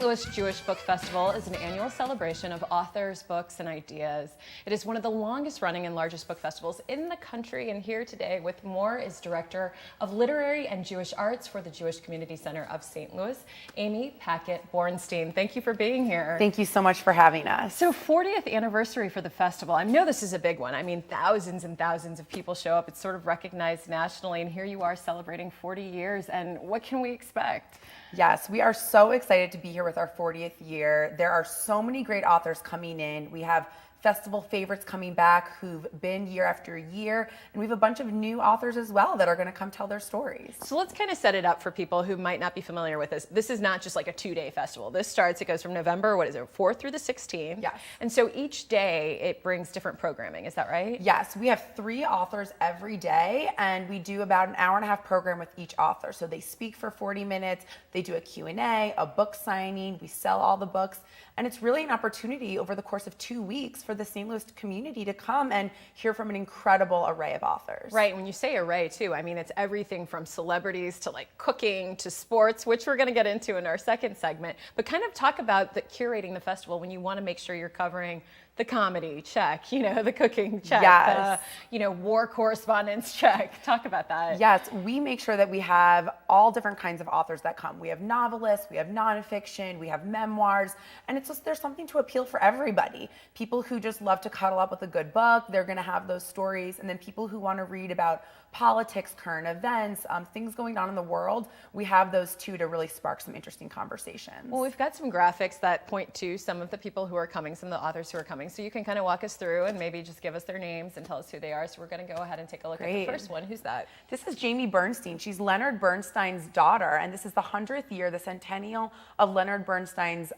Louis Jewish Book Festival is an annual celebration of authors, books, and ideas. It is one of the longest running and largest book festivals in the country, and here today with more is Director of Literary and Jewish Arts for the Jewish Community Center of St. Louis, Amy Packet Bornstein. Thank you for being here. Thank you so much for having us. So 40th anniversary for the festival. I know this is a big one. I mean, thousands and thousands of people show up. It's sort of recognized nationally, and here you are celebrating 40 years, and what can we expect? Yes, we are so excited to be here with our 40th year. There are so many great authors coming in. We have festival favorites coming back who've been year after year, and we have a bunch of new authors as well that are going to come tell their stories. So let's kind of set it up for people who might not be familiar with this. This is not just like a two-day festival. It goes from November, 4th through the 16th. Yes. And so each day it brings different programming, is that right? Yes, we have 3 authors every day, and we do about an hour-and-a-half program with each author. So they speak for 40 minutes, they do a Q&A, a book signing, we sell all the books, and it's really an opportunity over the course of 2 weeks for the St. Louis community to come and hear from an incredible array of authors. Right, when you say array too, I mean it's everything from celebrities to like cooking to sports, which we're going to get into in our second segment, but kind of talk about curating the festival when you want to make sure you're covering the comedy, check, the cooking, check, yes. War correspondence, check. Talk about that. Yes, we make sure that we have all different kinds of authors that come. We have novelists, we have nonfiction, we have memoirs, and it's just there's something to appeal for everybody. People who just love to cuddle up with a good book, they're going to have those stories, and then people who want to read about politics, current events, things going on in the world, we have those too to really spark some interesting conversations. Well, we've got some graphics that point to some of the people who are coming, some of the authors who are coming, so you can kind of walk us through and maybe just give us their names and tell us who they are. So we're going to go ahead and take a look at the first one. Who's that? This is Jamie Bernstein. She's Leonard Bernstein's daughter, and this is the 100th year, the centennial of Leonard Bernstein's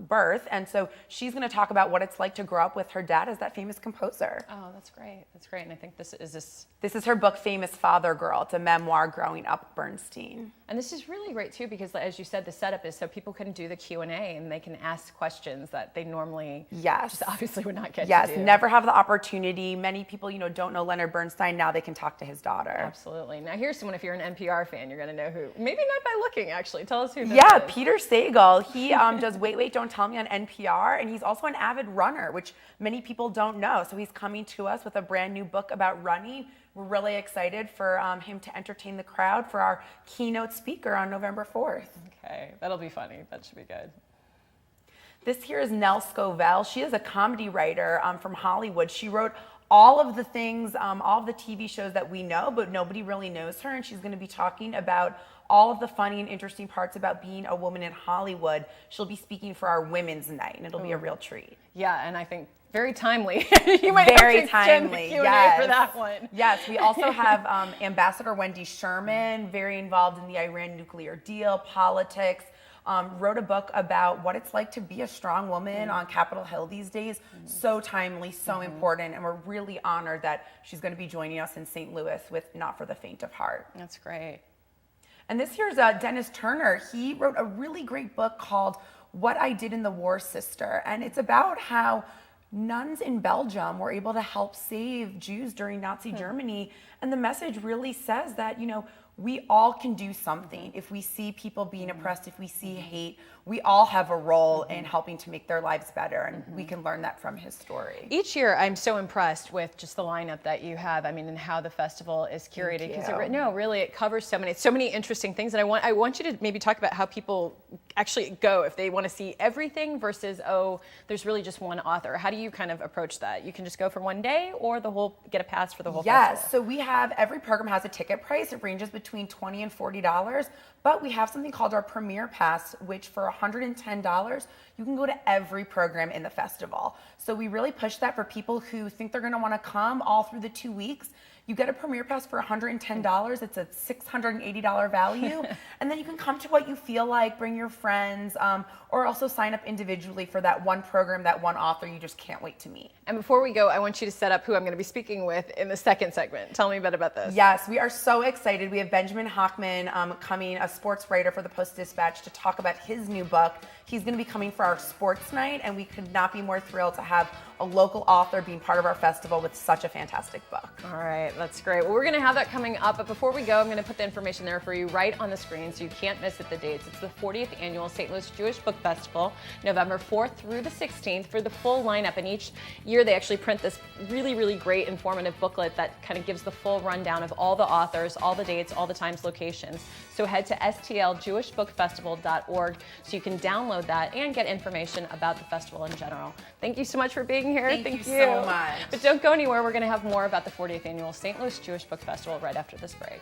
birth, and so she's going to talk about what it's like to grow up with her dad as that famous composer. Oh, that's great. That's great. And I think this is her book, Famous Father Girl. It's a memoir growing up Bernstein. And this is really great too because, as you said, the setup is so people can do the Q&A and they can ask questions that they normally just obviously would not get to do. Yes, never have the opportunity. Many people, don't know Leonard Bernstein. Now they can talk to his daughter. Absolutely. Now here's someone, if you're an NPR fan, you're going to know who. Maybe not by looking, actually. Tell us who this is. Peter Sagal. He does Wait, Wait, Don't Tell Me on NPR, and he's also an avid runner, which many people don't know. So he's coming to us with a brand new book about running. We're really excited for him to entertain the crowd for our keynote speaker on November 4th. Okay, that'll be funny. That should be good. This here is Nell Scovell. She is a comedy writer from Hollywood. She wrote all of the things, all of the TV shows that we know, but nobody really knows her, and she's going to be talking about all of the funny and interesting parts about being a woman in Hollywood. She'll be speaking for our Women's Night, and it'll be a real treat. Yeah, and I think very timely. You might very have to extend timely. The Q&A yes. for that one. Yes, we also have Ambassador Wendy Sherman, very involved in the Iran nuclear deal, politics. Wrote a book about what it's like to be a strong woman on Capitol Hill these days. So timely, so important, and we're really honored that she's going to be joining us in St. Louis with Not for the Faint of Heart. That's great. And this here's Dennis Turner. He wrote a really great book called What I Did in the War, Sister, and it's about how nuns in Belgium were able to help save Jews during Nazi Germany, and the message really says that, we all can do something. If we see people being oppressed, if we see hate, we all have a role in helping to make their lives better, and we can learn that from his story. Each year, I'm so impressed with just the lineup that you have. I mean, and how the festival is curated. Because really, it covers so many interesting things. And I want you to maybe talk about how people actually go if they want to see everything versus there's really just one author. How do you kind of approach that? You can just go for one day, or get a pass for the whole festival. Yes. So we have every program has a ticket price. It ranges between $20 and $40. But we have something called our Premier Pass, which for $110, you can go to every program in the festival. So we really push that for people who think they're going to want to come all through the 2 weeks. You get a Premier Pass for $110. It's a $680 value. And then you can come to what you feel like, bring your friends, or also sign up individually for that one program, that one author you just can't wait to meet. And before we go, I want you to set up who I'm going to be speaking with in the second segment. Tell me a bit about this. Yes, we are so excited. We have Benjamin Hochman coming, a sports writer for the Post-Dispatch, to talk about his new book. He's going to be coming for our sports night, and we could not be more thrilled to have a local author being part of our festival with such a fantastic book. All right. That's great. Well, we're going to have that coming up, but before we go, I'm going to put the information there for you right on the screen so you can't miss it, the dates. It's the 40th Annual St. Louis Jewish Book Festival, November 4th through the 16th for the full lineup. And each year they actually print this really, really great informative booklet that kind of gives the full rundown of all the authors, all the dates, all the times, locations. So head to stljewishbookfestival.org so you can download that and get information about the festival in general. Thank you so much for being here. Thank you so much. But don't go anywhere. We're going to have more about the 40th Annual St. Louis Jewish Book Festival right after this break.